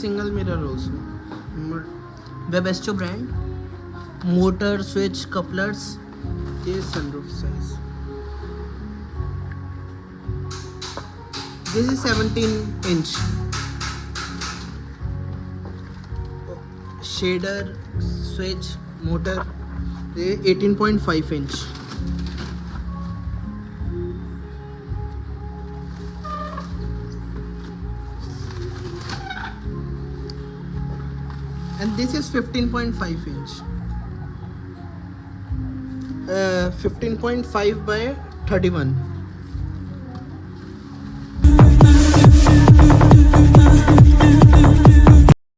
single mirror also. Webesto brand. Motor switch couplers. This is sunroof size. This is 17-inch. Shader, switch, motor. This is 18.5-inch. And this is 15.5-inch. 15.5 by 31.